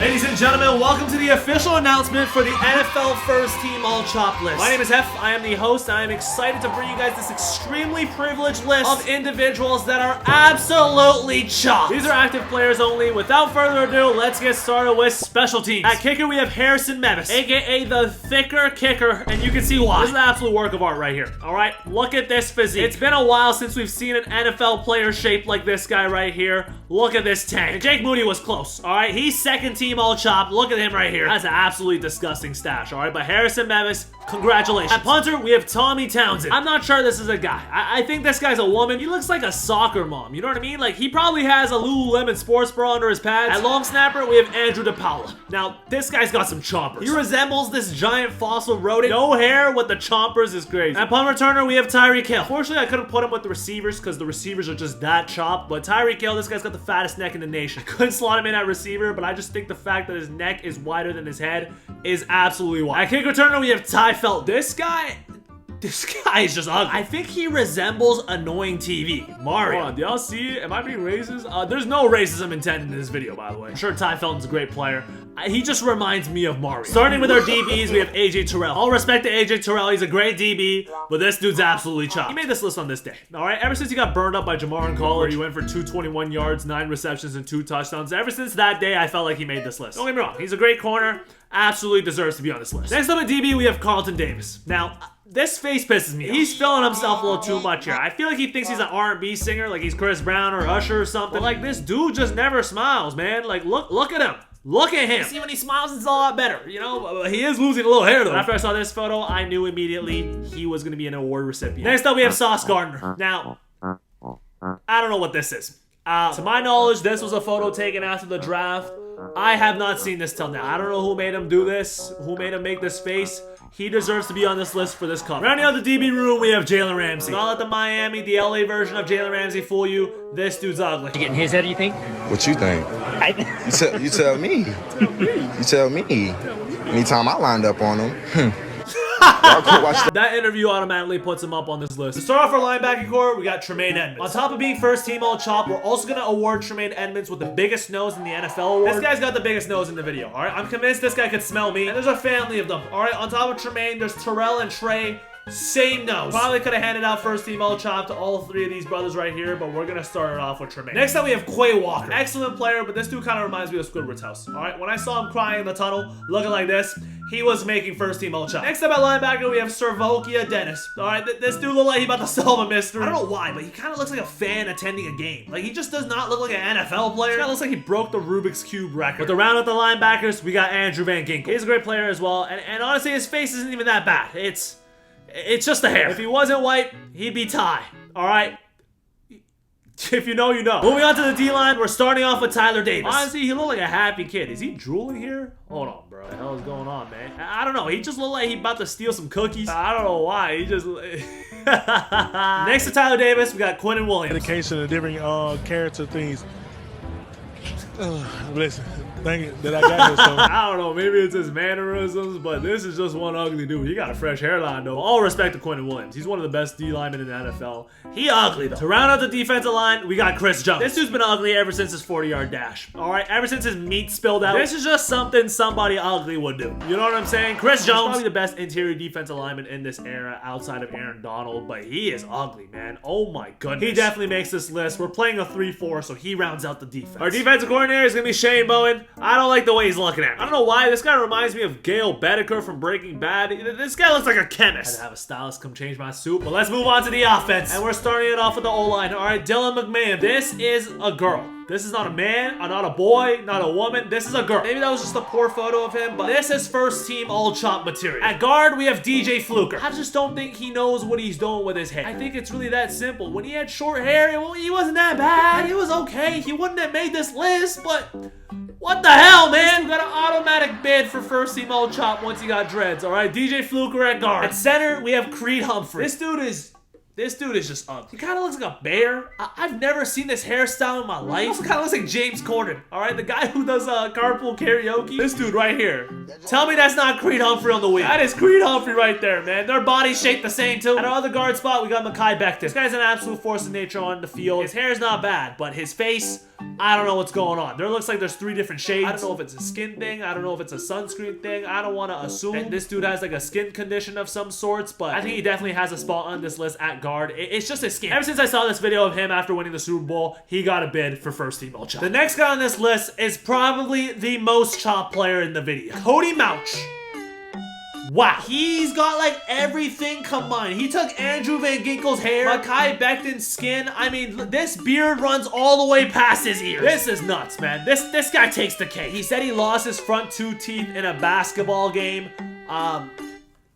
Ladies and gentlemen, welcome to the official announcement for the NFL First Team All Chop list. My name is Hef, I am the host, and I am excited to bring you guys this extremely privileged list of individuals that are absolutely chopped. These are active players only. Without further ado, let's get started with special teams. At kicker, we have Harrison Mevis, aka the thicker kicker, and you can see why. This is an absolute work of art right here, alright? Look at this physique. It's been a while since we've seen an NFL player shaped like this guy right here. Look at this tank. And Jake Moody was close, alright? He's second team all chop. Look at him right here. That's an absolutely disgusting stash, alright? But Harrison Mevis, congratulations. At punter, we have Tommy Townsend. I'm not sure this is a guy. I think this guy's a woman. He looks like a soccer mom. You know what I mean? Like, he probably has a Lululemon sports bra under his pads. At long snapper, we have Andrew DePaula. Now, this guy's got some chompers. He resembles this giant fossil rodent. No hair with the chompers is crazy. At punt returner, we have Tyreek Hill. Fortunately, I couldn't put him with the receivers because the receivers are just that chopped. But Tyreek Hill, this guy's got the fattest neck in the nation. I couldn't slot him in at receiver, but I just think the fact that his neck is wider than his head is absolutely wild. At kick returner, we have Ty Felt. This guy is just ugly. I think he resembles annoying TV. Mario. Hold on, do y'all see it? Am I being racist? There's no racism intended in this video, by the way. I'm sure Ty Felton's a great player. He just reminds me of Mario. Starting with our DBs, we have AJ Terrell. All respect to AJ Terrell, he's a great DB, but this dude's absolutely chopped. He made this list on this day, alright? Ever since he got burned up by Jamar in college, he went for 221 yards, 9 receptions, and 2 touchdowns. Ever since that day, I felt like he made this list. Don't get me wrong, he's a great corner, absolutely deserves to be on this list. Next up at DB, we have Carlton Davis. Now, this face pisses me off. He's feeling himself a little too much here. I feel like he thinks he's an R&B singer, like he's Chris Brown or Usher or something. But like, this dude just never smiles, man. Like, look at him. Look at him. See, when he smiles, it's a lot better. You know, he is losing a little hair, though. After I saw this photo, I knew immediately he was going to be an award recipient. Next up, we have Sauce Gardner. Now, I don't know what this is. To my knowledge, this was a photo taken after the draft. I have not seen this till now. I don't know who made him do this, who made him make this face. He deserves to be on this list for this cover. Rounding out the DB room, we have Jalen Ramsey. Don't let the Miami, the LA version of Jalen Ramsey fool you. This dude's ugly. You getting his head, you think? What you think? You tell me. You tell me. Anytime I lined up on him. That interview automatically puts him up on this list. To start off our linebacking core, we got Tremaine Edmonds. On top of being first team all chop, we're also going to award Tremaine Edmonds with the biggest nose in the NFL award. This guy's got the biggest nose in the video, alright? I'm convinced this guy could smell me. And there's a family of them, alright? On top of Tremaine, there's Terrell and Trey. Same nose. Probably could have handed out first team all chop to all 3 of these brothers right here, but we're gonna start it off with Tremaine. Next up, we have Quay Walker. Excellent player, but this dude kind of reminds me of Squidward's house. Alright, when I saw him crying in the tunnel, looking like this, he was making first team all chop. Next up at linebacker, we have Servokia Dennis. Alright, this dude look like he about to solve a mystery. I don't know why, but he kind of looks like a fan attending a game. Like, he just does not look like an NFL player. He kind of looks like he broke the Rubik's Cube record. But to round out the linebackers, we got Andrew Van Ginkel. He's a great player as well, and honestly, his face isn't even that bad. It's just the hair. If he wasn't white, he'd be Ty. Alright? If you know, you know. Moving on to the D-line, we're starting off with Tyler Davis. Honestly, he looked like a happy kid. Is he drooling here? Hold on, bro. What the hell is going on, man? I don't know. He just looked like he about to steal some cookies. I don't know why. He just... Next to Tyler Davis, we got Quentin Williams. Dedication of different character things. Listen, thank you that I got this. So. I don't know, maybe it's his mannerisms, but this is just one ugly dude. He got a fresh hairline, though. All respect to Quentin Williams. He's one of the best D linemen in the NFL. He ugly, though. To round out the defensive line, we got Chris Jones. This dude's been ugly ever since his 40-yard dash. All right, ever since his meat spilled out. This is just something somebody ugly would do. You know what I'm saying? Chris Jones, probably the best interior defensive lineman in this era outside of Aaron Donald, but he is ugly, man. Oh my goodness. He definitely makes this list. We're playing a 3-4, so he rounds out the defense. Our defensive coordinator is going to be Shane Bowen. I don't like the way he's looking at me. I don't know why. This guy reminds me of Gail Bedecker from Breaking Bad. This guy looks like a chemist. I had to have a stylist come change my suit. But let's move on to the offense. And we're starting it off with the O-line. All right, Dylan McMahon. This is a girl. This is not a man, not a boy, not a woman. This is a girl. Maybe that was just a poor photo of him, but this is first team all chop material. At guard, we have DJ Fluker. I just don't think he knows what he's doing with his hair. I think it's really that simple. When he had short hair, he wasn't that bad. It was okay. He wouldn't have made this list, but what the hell, man? We got an automatic bid for first team all chop once he got dreads, all right? DJ Fluker at guard. At center, we have Creed Humphrey. This This dude is just ugly. He kind of looks like a bear. I've never seen this hairstyle in my life. He also kind of looks like James Corden. All right, the guy who does carpool karaoke. This dude right here. Tell me that's not Creed Humphrey on the wing. That is Creed Humphrey right there, man. Their bodies shape the same too. At our other guard spot, we got Mekhi Becton. This guy's an absolute force of nature on the field. His hair is not bad, but his face, I don't know what's going on. There looks like there's 3 different shades. I don't know if it's a skin thing. I don't know if it's a sunscreen thing. I don't want to assume. And this dude has like a skin condition of some sorts, but I think he definitely has a spot on this list at guard. It's just his skin. Ever since I saw this video of him after winning the Super Bowl, he got a bid for first team all-chop. The next guy on this list is probably the most chop player in the video. Cody Mauch. Wow, he's got like everything combined. He took Andrew Van Ginkel's hair, Mekhi Becton's skin. I mean, this beard runs all the way past his ears. This is nuts, man. This guy takes the cake. He said he lost his front 2 teeth in a basketball game.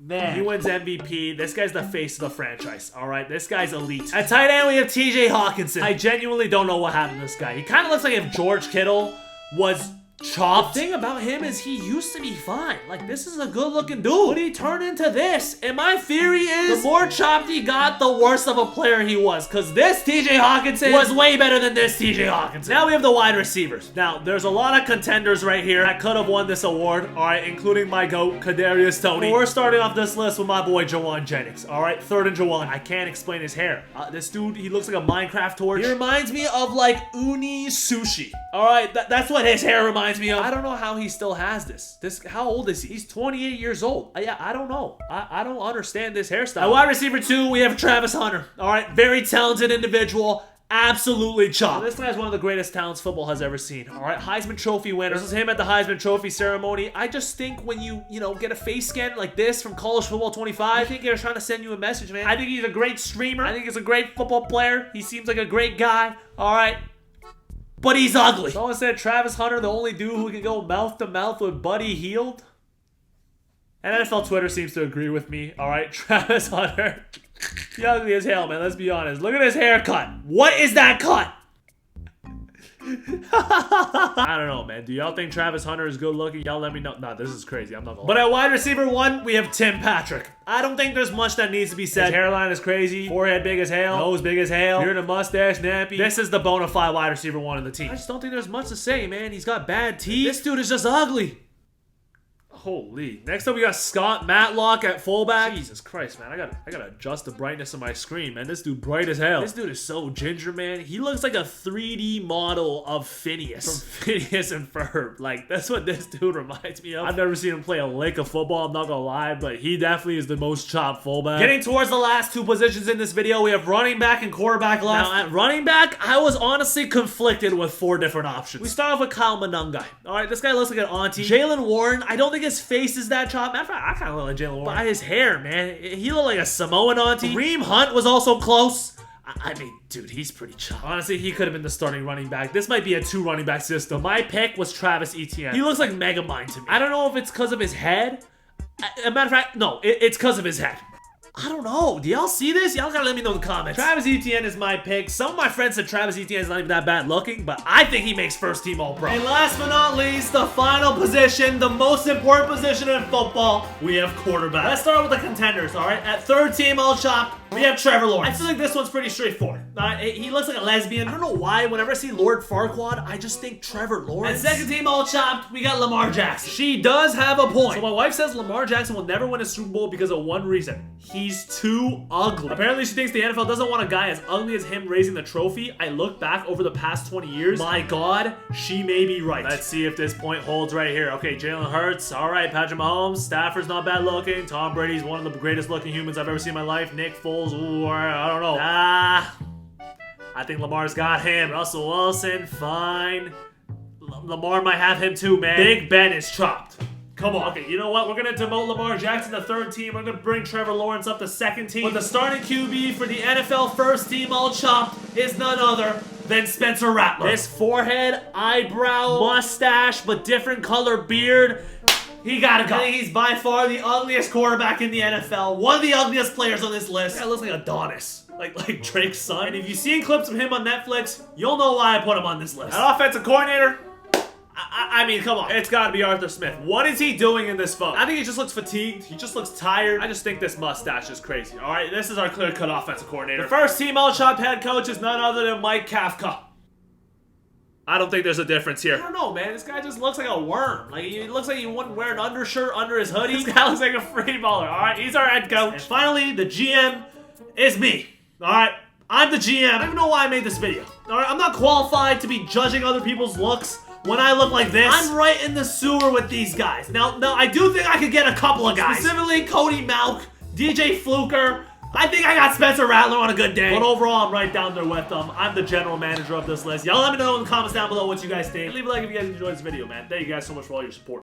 Man, he wins MVP. This guy's the face of the franchise, all right? This guy's elite. At tight end, we have TJ Hawkinson. I genuinely don't know what happened to this guy. He kind of looks like if George Kittle was chopped. The thing about him is he used to be fine. Like, this is a good-looking dude. But he turned into this. And my theory is the more chopped he got, the worse of a player he was. Because this TJ Hawkinson was way better than this TJ Hawkinson. Now we have the wide receivers. Now, there's a lot of contenders right here that could have won this award. All right, including my GOAT, Kadarius Toney. But we're starting off this list with my boy, Jawan Jennings. All right, 3rd and Jawan. I can't explain his hair. This dude, he looks like a Minecraft torch. He reminds me of, like, Uni Sushi. All right, that's what his hair reminds me of. I don't know how he still has this. How old is he? He's 28 years old. Yeah, I don't know. I don't understand this hairstyle. At wide receiver 2, we have Travis Hunter. All right, very talented individual. Absolutely chopped. This guy's one of the greatest talents football has ever seen. All right, Heisman Trophy winner. This is him at the Heisman Trophy ceremony. I just think when you get a face scan like this from College Football 25, I think they're trying to send you a message, man. I think he's a great streamer. I think he's a great football player. He seems like a great guy. All right. But he's ugly. Someone said Travis Hunter, the only dude who can go mouth to mouth with Buddy Hield. And NFL Twitter seems to agree with me. All right, Travis Hunter. He's ugly as hell, man. Let's be honest. Look at his haircut. What is that cut? I don't know, man. Do y'all think Travis Hunter is good looking? Y'all let me know. Nah, this is crazy. I'm not gonna lie. But at wide receiver 1, we have Tim Patrick. I don't think there's much that needs to be said. His hairline is crazy. Forehead big as hell. Nose big as hell. Beard and mustache, nappy. This is the bona fide wide receiver 1 in the team. I just don't think there's much to say, man. He's got bad teeth. This dude is just ugly. Holy. Next up, we got Scott Matlock at fullback. Jesus Christ, man. I gotta adjust the brightness of my screen, man. This dude bright as hell. This dude is so ginger, man. He looks like a 3D model of Phineas. From Phineas and Ferb. Like, that's what this dude reminds me of. I've never seen him play a lick of football, I'm not gonna lie, but he definitely is the most chopped fullback. Getting towards the last 2 positions in this video, we have running back and quarterback left. Now, at running back, I was honestly conflicted with 4 different options. We start off with Kyle Monangai. All right, this guy looks like an auntie. Jalen Warren, I don't think his face is that chopped. Matter of fact, I kind of look like Jalen Warren. By his hair, man. He looked like a Samoan auntie. Kareem Hunt was also close. I mean, dude, he's pretty chopped. Honestly, he could have been the starting running back. This might be a 2 running back system. My pick was Travis Etienne. He looks like Megamind to me. I don't know if it's because of his head. As a matter of fact, no, it's because of his head. I don't know. Do y'all see this? Y'all gotta let me know in the comments. Travis Etienne is my pick. Some of my friends said Travis Etienne is not even that bad looking, but I think he makes first team All-Pro. And last but not least, the final position, the most important position in football, we have quarterback. Let's start with the contenders, all right? At third team All-Chop, we have Trevor Lawrence. I feel like this one's pretty straightforward. He looks like a lesbian. I don't know why. Whenever I see Lord Farquaad, I just think Trevor Lawrence. At second team All-Chopped, we got Lamar Jackson. She does have a point. So my wife says Lamar Jackson will never win a Super Bowl because of one reason. He's too ugly. Apparently, she thinks the NFL doesn't want a guy as ugly as him raising the trophy. I look back over the past 20 years. My God, she may be right. Let's see if this point holds right here. Okay, Jalen Hurts. All right, Patrick Mahomes. Stafford's not bad looking. Tom Brady's one of the greatest looking humans I've ever seen in my life. Nick Foles. Ooh, I don't know. I think Lamar's got him. Russell Wilson, fine. Lamar might have him too, man. Big Ben is chopped. Come on. Okay, you know what? We're going to demote Lamar Jackson to third team. We're going to bring Trevor Lawrence up to second team. But the starting QB for the NFL first team all chopped is none other than Spencer Rattler. This forehead, eyebrow, mustache, but different color beard. He gotta go. I think he's by far the ugliest quarterback in the NFL. One of the ugliest players on this list. That looks like Adonis. Like Drake's son. And if you've seen clips of him on Netflix, you'll know why I put him on this list. That offensive coordinator, I mean, come on. It's gotta be Arthur Smith. What is he doing in this photo? I think he just looks fatigued. He just looks tired. I just think this mustache is crazy. All right, this is our clear-cut offensive coordinator. The first team all-chopped head coach is none other than Mike Kafka. I don't think there's a difference here. I don't know, man. This guy just looks like a worm. Like, he looks like he wouldn't wear an undershirt under his hoodie. This guy looks like a free baller. All right, he's our head coach. And finally, the GM is me. All right, I'm the GM. I don't even know why I made this video. All right, I'm not qualified to be judging other people's looks when I look like this. I'm right in the sewer with these guys. Now, I do think I could get a couple of guys. Specifically, Cody Malk, DJ Fluker. I think I got Spencer Rattler on a good day. But overall, I'm right down there with them. I'm the general manager of this list. Y'all let me know in the comments down below what you guys think. Leave a like if you guys enjoyed this video, man. Thank you guys so much for all your support.